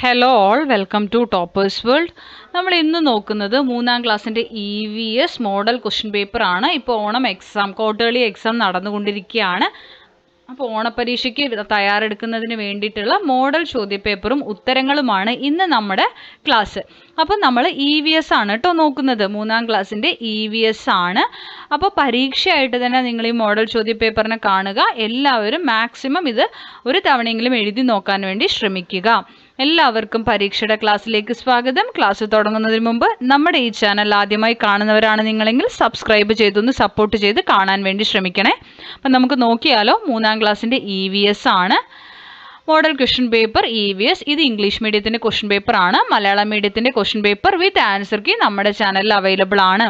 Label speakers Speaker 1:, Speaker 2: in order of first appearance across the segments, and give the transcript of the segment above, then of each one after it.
Speaker 1: Hello all, welcome to toppers world. നമ്മൾ ഇന്ന് നോക്കുന്നത് 3ാം ക്ലാസ്സിൻ്റെ EVS മോഡൽ ക്വസ്റ്റ്യൻ പേപ്പർ ആണ്. ഇപ്പോൾ ഓണം എക്സാം, ക്വാർട്ടേർലി എക്സാം നടന്നുകൊണ്ടിരിക്കുകയാണ്. അപ്പോൾ ഓണപ്പരീക്ഷയ്ക്ക് തയ്യാറെടുക്കുന്നതിന് വേണ്ടിയിട്ടുള്ള മോഡൽ ചോദ്യപേപ്പറും ഉത്തരങ്ങളുമാണ് ഇന്ന് നമ്മുടെ ക്ലാസ്. അപ്പോൾ നമ്മൾ EVS ആണ് കേട്ടോ നോക്കുന്നത്, 3ാം ക്ലാസ്സിൻ്റെ EVS ആണ്. അപ്പോൾ പരീക്ഷയായിട്ട് തന്നെ നിങ്ങൾ ഈ മോഡൽ ചോദ്യപേപ്പറിനെ കാണുക. എല്ലാവരും മാക്സിമം ഇത് ഒരു തവണയെങ്കിലും എഴുതി നോക്കാൻ വേണ്ടി ശ്രമിക്കുക. എല്ലാവർക്കും പരീക്ഷയുടെ ക്ലാസ്സിലേക്ക് സ്വാഗതം. ക്ലാസ് തുടങ്ങുന്നതിന് മുമ്പ് നമ്മുടെ ഈ ചാനൽ ആദ്യമായി കാണുന്നവരാണ് നിങ്ങളെങ്കിൽ സബ്സ്ക്രൈബ് ചെയ്തൊന്ന് സപ്പോർട്ട് ചെയ്ത് കാണാൻ വേണ്ടി ശ്രമിക്കണേ. അപ്പം നമുക്ക് നോക്കിയാലോ, 3ാം ക്ലാസ്സിൻ്റെ EVS ആണ് മോഡൽ ക്വസ്റ്റ്യൻ പേപ്പർ EVS. ഇത് ഇംഗ്ലീഷ് മീഡിയത്തിൻ്റെ ക്വസ്റ്റ്യൻ പേപ്പർ ആണ്. മലയാളം മീഡിയത്തിൻ്റെ question paper with answer key നമ്മുടെ ചാനലിൽ അവൈലബിൾ ആണ്.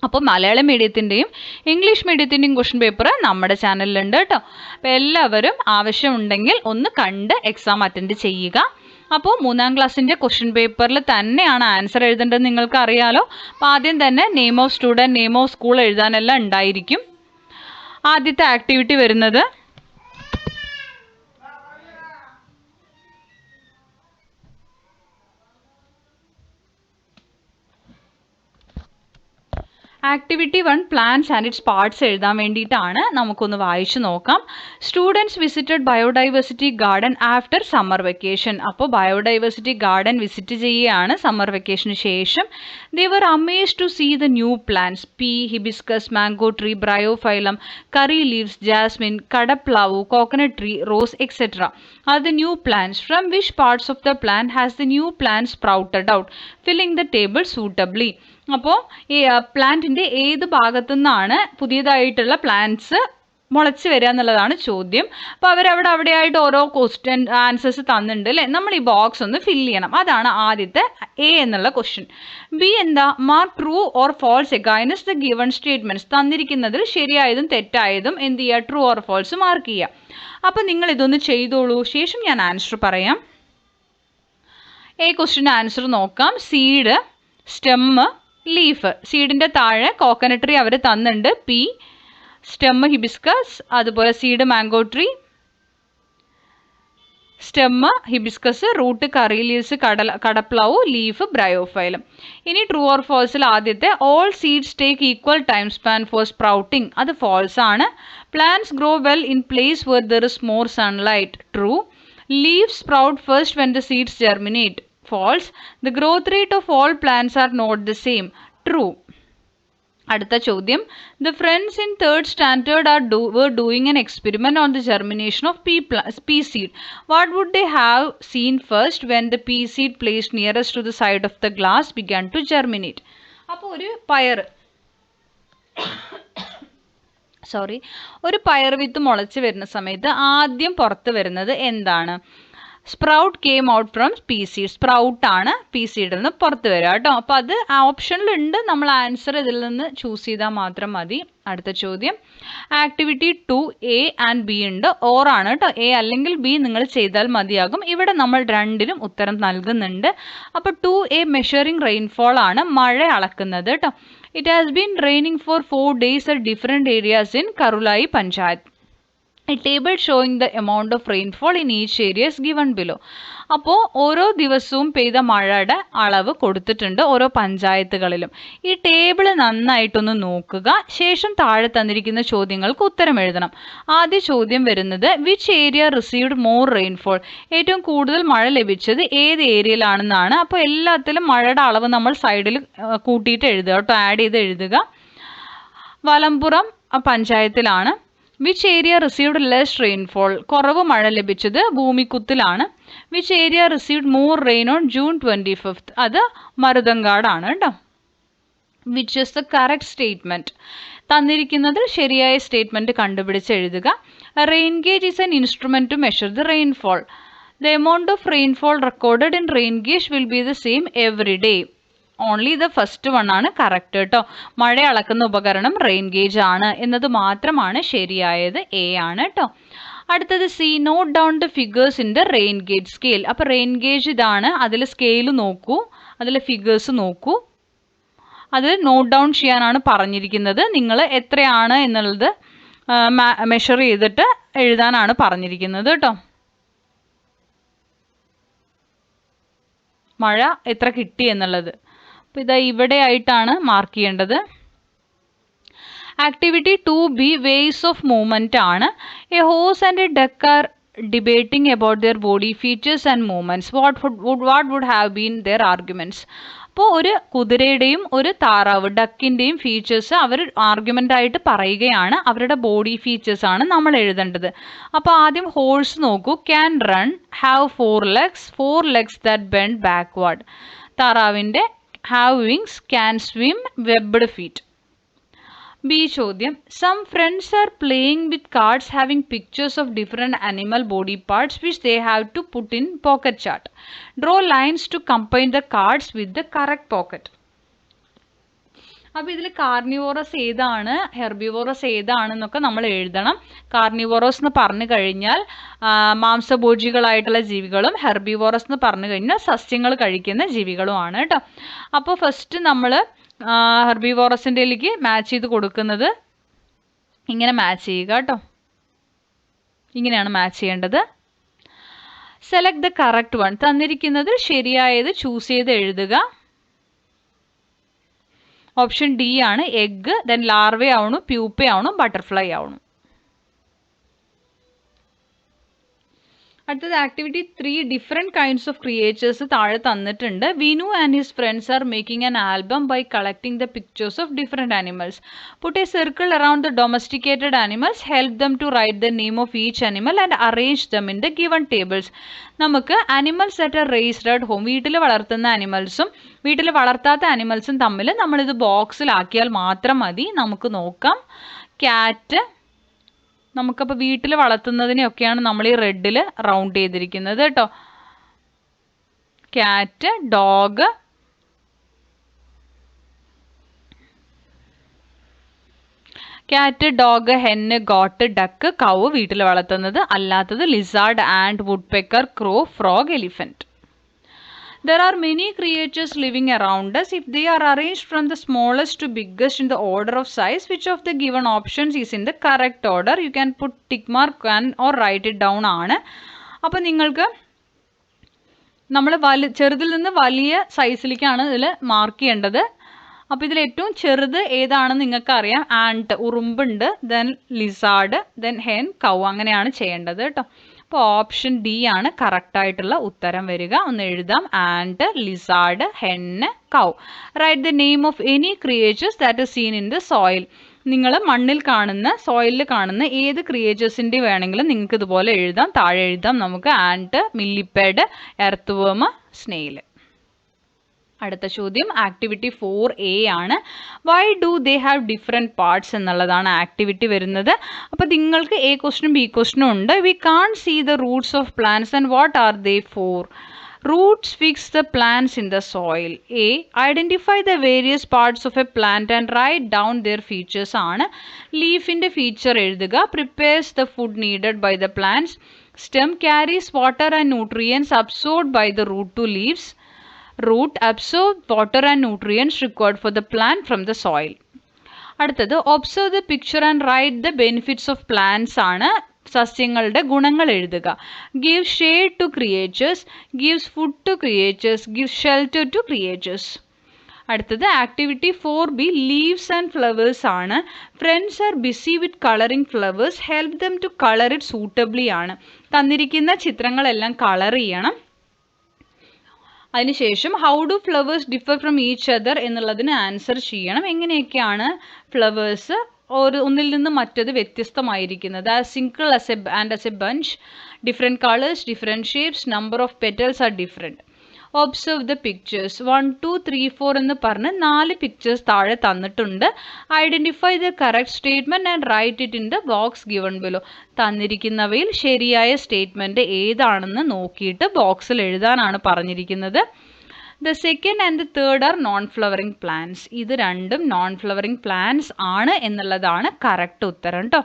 Speaker 1: അപ്പോൾ മലയാളം മീഡിയത്തിൻ്റെയും ഇംഗ്ലീഷ് മീഡിയത്തിൻ്റെയും ക്വസ്റ്റ്യൻ പേപ്പർ നമ്മുടെ ചാനലിലുണ്ട് കേട്ടോ. അപ്പോൾ എല്ലാവരും ആവശ്യമുണ്ടെങ്കിൽ ഒന്ന് കണ്ട് എക്സാം അറ്റൻഡ് ചെയ്യുക. അപ്പോൾ 3ാം ക്ലാസ്സിൻ്റെ ക്വസ്റ്റ്യൻ പേപ്പറിൽ തന്നെയാണ് ആൻസർ എഴുതേണ്ടത്, നിങ്ങൾക്ക് അറിയാലോ. അപ്പോൾ ആദ്യം തന്നെ name of student, name of school എഴുതാനെല്ലാം ഉണ്ടായിരിക്കും. ആദ്യത്തെ ആക്ടിവിറ്റി വരുന്നത് activity 1 plants and its parts എഴുതാൻ വേണ്ടിയിട്ടാണ്. നമുക്കൊന്ന് വായിച്ചു നോക്കാം. Students visited biodiversity garden after summer vacation. അപ്പോൾ ബയോഡൈവേഴ്സിറ്റി ഗാർഡൻ വിസിറ്റ് ചെയ്യുകയാണ് സമ്മർ വെക്കേഷന് ശേഷം. They were amazed to see the new plants. Pea, hibiscus, mango tree, bryophyllum, curry leaves, jasmine, കടപ്ലാവു, coconut tree, rose etcetera are the new plants. From which parts of the plant has the new plant sprouted out, filling the table suitably. അപ്പോൾ ഈ പ്ലാന്റിൻ്റെ ഏത് ഭാഗത്തു നിന്നാണ് പുതിയതായിട്ടുള്ള plants മുളച്ച് വരിക എന്നുള്ളതാണ് ചോദ്യം. അപ്പോൾ അവിടെയായിട്ട് ഓരോ ക്വസ്റ്റ്യൻ ആൻസേഴ്സ് തന്നിട്ടുണ്ട് അല്ലേ. നമ്മൾ ഈ ബോക്സ് ഒന്ന് ഫില്ല് ചെയ്യണം. അതാണ് ആദ്യത്തെ A എന്നുള്ള ക്വസ്റ്റ്യൻ. B എന്താ? Mark true or false against the given statements. തന്നിരിക്കുന്നതിൽ ശരിയായതും തെറ്റായതും എന്ത് ചെയ്യുക? ട്രൂ ഓർ ഫോൾസ് മാർക്ക് ചെയ്യുക. അപ്പോൾ നിങ്ങൾ ഇതൊന്ന് ചെയ്തോളൂ, ശേഷം ഞാൻ ആൻസർ പറയാം. A ക്വസ്റ്റ്യൻ ആൻസർ നോക്കാം. Seed, stem, leaf. സീഡിൻ്റെ താഴെ കോക്കനട്ട് ട്രീ അവർ തന്നിട്ടുണ്ട്. പി, സ്റ്റെമ്മ് ഹിബിസ്കസ്, അതുപോലെ seed mango tree, stem hibiscus, root curry leaves, കടപ്ലാവു, ലീഫ് ബ്രയോഫൈലം. ഇനി ട്രൂ ഓർ ഫോൾസിൽ ആദ്യത്തെ all seeds take equal time span for sprouting. അത് ഫോൾസ് ആണ്. Plants grow well in place where there is more sunlight. True. Leaves sprout first when the seeds germinate. False. The growth rate of all plants are not the same. True. അടുത്ത ചോദ്യം. The friends in 3rd standard were doing an experiment on the germination of pea seed. What would they have seen first when the pea seed placed nearest to the side of the glass began to germinate? അപ്പോൾ ഒരു പയർ വിത്ത് മുളച്ച് വരുന്ന സമയത്ത് ആദ്യം പുറത്ത് വരുന്നത് എന്താണ്? Sprout came out from P seed. Sprout ആണ് പീ സീഡിൽ നിന്ന് പുറത്ത് വരിക കേട്ടോ. അപ്പോൾ അത് ഓപ്ഷനിലുണ്ട്, നമ്മൾ ആൻസർ ഇതിൽ നിന്ന് ചൂസ് ചെയ്താൽ മാത്രം മതി. അടുത്ത ചോദ്യം. ആക്ടിവിറ്റി 2 A ആൻഡ് B ഉണ്ട്. ഓർ ആണ് കേട്ടോ. A അല്ലെങ്കിൽ B നിങ്ങൾ ചെയ്താൽ മതിയാകും. ഇവിടെ നമ്മൾ രണ്ടിനും ഉത്തരം നൽകുന്നുണ്ട്. അപ്പോൾ 2A മെഷറിംഗ് റെയിൻഫോൾ ആണ്, മഴ അളക്കുന്നത് കേട്ടോ. It has been raining for 4 days at different areas in Karulayi panchayat. A table showing the amount of rainfall in each area is given below. അപ്പോൾ ഓരോ ദിവസവും പെയ്ത മഴയുടെ അളവ് കൊടുത്തിട്ടുണ്ട് ഓരോ പഞ്ചായത്തുകളിലും. ഈ ടേബിൾ നന്നായിട്ടൊന്ന് നോക്കുക, ശേഷം താഴെ തന്നിരിക്കുന്ന ചോദ്യങ്ങൾക്ക് ഉത്തരം എഴുതണം. ആദ്യ ചോദ്യം വരുന്നത് which area received more rainfall. ഏറ്റവും കൂടുതൽ മഴ ലഭിച്ചത് ഏത് ഏരിയയിലാണെന്നാണ്. അപ്പോൾ എല്ലാത്തിലും മഴയുടെ അളവ് നമ്മൾ സൈഡിൽ കൂട്ടിയിട്ട് എഴുതുക കേട്ടോ, ആഡ് ചെയ്ത് എഴുതുക. വലമ്പുറം പഞ്ചായത്തിലാണ്. Which area received less rainfall. കുറവ് മഴ ലഭിച്ചത് ഭൂമിക്കുത്തിലാണ്. Which area received more rain on June 25th. അത് മരുതങ്കാടാണ് കേട്ടോ. Which is the correct statement. തന്നിരിക്കുന്നതിൽ ശരിയായ സ്റ്റേറ്റ്മെൻറ്റ് കണ്ടുപിടിച്ച് എഴുതുക. Rain gauge is an instrument to measure the rainfall. The amount of rainfall recorded in rain gauge will be the same every day. Only the first one ആണ് correct കേട്ടോ. മഴ അളക്കുന്ന ഉപകരണം rain gauge ആണ് എന്നത് മാത്രമാണ് ശരിയായത്. A ആണ് കേട്ടോ. അടുത്തത് C. Note down the figures in the rain gauge scale. അപ്പോൾ റെയിൻ ഗേജ് ഇതാണ്, അതിൽ സ്കെയിൽ നോക്കൂ, അതിലെ ഫിഗേഴ്സ് നോക്കൂ. അത് നോട്ട് ഡൗൺ ചെയ്യാനാണ് പറഞ്ഞിരിക്കുന്നത്. നിങ്ങൾ എത്രയാണ് എന്നുള്ളത് മെഷർ ചെയ്തിട്ട് എഴുതാനാണ് പറഞ്ഞിരിക്കുന്നത് കേട്ടോ. മഴ എത്ര കിട്ടി എന്നുള്ളത്. അപ്പോൾ ഇതാ ഇവിടെ ആയിട്ടാണ് മാർക്ക് ചെയ്യേണ്ടത്. Activity 2B ways of movement ആണ്. A horse and a duck are debating about their body features and movements. What would have been their arguments? അപ്പോൾ ഒരു കുതിരയുടെയും ഒരു താറാവ് ഡക്കിൻ്റെയും ഫീച്ചേഴ്സ് അവർ ആർഗ്യുമെൻ്റ് ആയിട്ട് പറയുകയാണ്. അവരുടെ ബോഡി ഫീച്ചേഴ്സ് ആണ് നമ്മൾ എഴുതേണ്ടത്. അപ്പോൾ ആദ്യം ഹോഴ്സ് നോക്കൂ. Can run, have 4 legs that bend backward. താറാവിൻ്റെ have wings, can swim, webbed feet. B ചോദ്യം. Some friends are playing with cards having pictures of different animal body parts which they have to put in pocket chart. Draw lines to combine the cards with the correct pocket. അപ്പോൾ ഇതിൽ carnivorous ഏതാണ്, herbivorous ഏതാണെന്നൊക്കെ നമ്മൾ എഴുതണം. Carnivorous എന്ന് പറഞ്ഞു കഴിഞ്ഞാൽ മാംസഭോജികളായിട്ടുള്ള ജീവികളും, herbivorous എന്ന് പറഞ്ഞു കഴിഞ്ഞാൽ സസ്യങ്ങൾ കഴിക്കുന്ന ജീവികളുമാണ് കേട്ടോ. അപ്പോൾ ഫസ്റ്റ് നമ്മൾ ഹെർബിവോറസിൻ്റെയിലേക്ക് മാച്ച് ചെയ്ത് കൊടുക്കുന്നത് ഇങ്ങനെ മാച്ച് ചെയ്യുക കേട്ടോ. ഇങ്ങനെയാണ് മാച്ച് ചെയ്യേണ്ടത്. Select the correct one. തന്നിരിക്കുന്നത് ശരിയായത് ചൂസ് ചെയ്ത് എഴുതുക. ഓപ്ഷൻ ഡി ആണ്. എഗ്, ദെൻ ലാർവേ ആവണു, പ്യൂപ്പ ആവണു, ബട്ടർഫ്ലൈ ആവണു. അടുത്തത് activity 3 different kinds of creatures താഴെ തന്നിട്ടുണ്ട്. Vinu and his friends are making an album by collecting the pictures of different animals. Put a circle around the domesticated animals, help them to write the name of each animal and arrange them in the given tables. നമുക്ക് animals that are raised at home, വീട്ടിൽ വളർത്തുന്ന ആനിമൽസും വീട്ടിൽ വളർത്താത്ത ആനിമൽസും തമ്മിൽ നമ്മളിത് ബോക്സിലാക്കിയാൽ മാത്രം മതി. നമുക്ക് നോക്കാം. ക്യാറ്റ്, നമുക്കപ്പോൾ വീട്ടിൽ വളർത്തുന്നതിനെയൊക്കെയാണ് നമ്മൾ ഈ റെഡിൽ റൗണ്ട് ചെയ്തിരിക്കുന്നത് കേട്ടോ. Cat, dog, cat, dog, hen, goat, duck, cow വീട്ടിൽ വളർത്തുന്നത്. അല്ലാത്തത് lizard, and, woodpecker, crow, frog, elephant. There are many creatures living around us. If they are arranged from the smallest to biggest in the order of size, which of the given options is in the correct order? You can put tick mark or write it down ആണ്. അപ്പോൾ നിങ്ങൾക്ക് നമ്മൾ ചെറുതിൽ നിന്ന് വലിയ സൈസിലേക്കാണ് ഇതിൽ mark ചെയ്യേണ്ടത്. അപ്പോൾ ഇതിൽ ഏറ്റവും ചെറുത് ഏതാണെന്ന് നിങ്ങൾക്ക് അറിയാം. ആൻറ്റ്, ഉറുമ്പുണ്ട്, then lizard, then hen, cow, അങ്ങനെയാണ് ചെയ്യേണ്ടത് കേട്ടോ. അപ്പോൾ ഓപ്ഷൻ ഡി ആണ് കറക്റ്റ് ആയിട്ടുള്ള ഉത്തരം വരിക. ഒന്ന് എഴുതാം. And, lizard, ഹെന്ന്, cow. Right the name of any creatures that is scene in the soil. നിങ്ങൾ മണ്ണിൽ കാണുന്ന, സോയിലിൽ കാണുന്ന ഏത് ക്രിയേച്ചേഴ്സിൻ്റെ വേണമെങ്കിലും നിങ്ങൾക്ക് ഇതുപോലെ എഴുതാം. താഴെ എഴുതാം നമുക്ക്. And, millipede, earthworm, snail. അടുത്ത ചോദ്യം ആക്ടിവിറ്റി 4A ആണ്. Why do they have different parts എന്നുള്ളതാണ് ആക്ടിവിറ്റി വരുന്നത്. അപ്പോൾ നിങ്ങൾക്ക് എ ക്വസ്റ്റനും ബി ക്വസ്റ്റനും ഉണ്ട്. We can see the roots of plants and what are they for? Roots fix the plants in the soil. A. Identify the various parts of a plant and write down their features ആണ്. ലീഫിൻ്റെ feature എഴുതുക. Prepares the food needed by the plants. Stem carries water and nutrients absorbed by the root to leaves. Root absorb water and nutrients required for the plant from the soil. അടുത്തത് observe the picture and write the benefits of plants ആണ്. സസ്യങ്ങളുടെ ഗുണങ്ങൾ എഴുതുക. Give shade to creatures, gives food to creatures, give shelter to creatures. അടുത്തത് activity 4B leaves and flowers ആണ്. Friends are busy with colouring flowers, help them to colour it suitably ആണ്. തന്നിരിക്കുന്ന ചിത്രങ്ങളെല്ലാം colour ചെയ്യണം. അതിനുശേഷം how do flowers differ from each other എന്നുള്ളതിന് answer ചെയ്യണം. എങ്ങനെയൊക്കെയാണ് ഫ്ലവേഴ്സ് ഒന്നിൽ നിന്ന് മറ്റത് വ്യത്യസ്തമായിരിക്കുന്നത്? As single as a bunch, different colours, different shapes, number of petals are different. Observe the pictures. 1, 2, 3, 4 എന്ന് പറഞ്ഞ് 4 പിക്ചേഴ്സ് താഴെ തന്നിട്ടുണ്ട്. Identify the correct statement and write it in the box given below. തന്നിരിക്കുന്നവയിൽ ശരിയായ statement ഏതാണെന്ന് നോക്കിയിട്ട് ബോക്സിൽ എഴുതാനാണ് പറഞ്ഞിരിക്കുന്നത്. The second and the third are non flowering plants. ഇത് രണ്ടും നോൺ ഫ്ലവറിംഗ് പ്ലാന്റ്സ് ആണ് എന്നുള്ളതാണ് കറക്റ്റ് ഉത്തരം കേട്ടോ.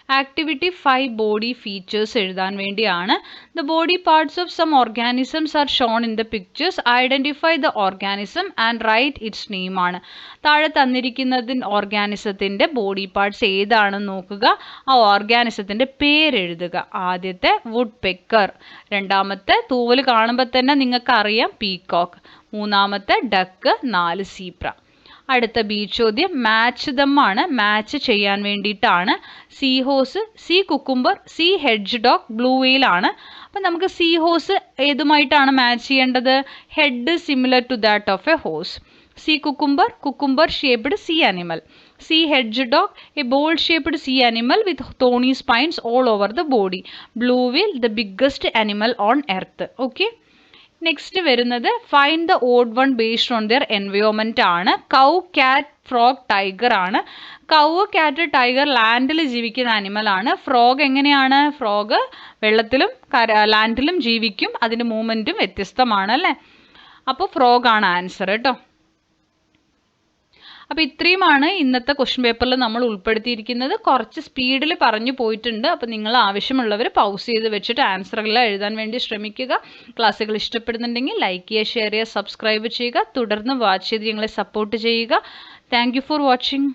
Speaker 1: ആക്ടിവിറ്റി 5 ബോഡി ഫീച്ചേഴ്സ് എഴുതാൻ വേണ്ടിയാണ്. The body parts of some organisms are shown in the pictures. Identify the organism and write its name ആണ്. താഴെ തന്നിരിക്കുന്നതിന് ഓർഗാനിസത്തിൻ്റെ ബോഡി പാർട്സ് ഏതാണെന്ന് നോക്കുക, ആ ഓർഗാനിസത്തിൻ്റെ പേരെഴുതുക. ആദ്യത്തെ വുഡ് പെക്കർ, രണ്ടാമത്തെ തൂവൽ കാണുമ്പോൾ തന്നെ നിങ്ങൾക്ക് അറിയാം പീകോക്ക്, മൂന്നാമത്തെ ഡക്ക്, 4 സീബ്ര. അടുത്ത ബി ചോദ്യം മാച്ച് ദം ആണ്. മാച്ച് ചെയ്യാൻ വേണ്ടിയിട്ടാണ്. Sea horse, sea cucumber, sea hedge dog, blue whale ആണ്. അപ്പം നമുക്ക് സീ ഹോസ് ഏതുമായിട്ടാണ് മാച്ച് ചെയ്യേണ്ടത്? Head similar to that of a horse. Sea cucumber, cucumber shaped sea animal. Sea hedgehog, a bowl-shaped sea animal with thorny spines all over the body. Blue whale, the biggest animal on earth. Okay. Next വരുന്നത് find the odd one based on their environment ആണ്. Cow, കാറ്റ്, frog, tiger ആണ്. Cow, കാറ്റ്, tiger ലാൻഡിൽ ജീവിക്കുന്ന animal ആണ്. Frog എങ്ങനെയാണ്? Frog വെള്ളത്തിലും ലാൻഡിലും ജീവിക്കും, അതിൻ്റെ മൂവ്മെൻറ്റും വ്യത്യസ്തമാണ് അല്ലേ. അപ്പോൾ ഫ്രോഗ് ആണ് ആൻസർ കേട്ടോ. അപ്പോൾ ഇത്രയുമാണ് ഇന്നത്തെ ക്വസ്റ്റ്യൻ പേപ്പറിൽ നമ്മൾ ഉൾപ്പെടുത്തിയിരിക്കുന്നത്. കുറച്ച് സ്പീഡിൽ പറഞ്ഞു പോയിട്ടുണ്ട്. അപ്പോൾ നിങ്ങൾ ആവശ്യമുള്ളവർ പൗസ് ചെയ്ത് വെച്ചിട്ട് ആൻസറെല്ലാം എഴുതാൻ വേണ്ടി ശ്രമിക്കുക. ക്ലാസ്സുകൾ ഇഷ്ടപ്പെടുന്നുണ്ടെങ്കിൽ ലൈക്ക് ചെയ്യുക, ഷെയർ ചെയ്യുക, സബ്സ്ക്രൈബ് ചെയ്യുക. തുടർന്ന് വാച്ച് ചെയ്ത് ഞങ്ങളെ സപ്പോർട്ട് ചെയ്യുക. Thank you for watching.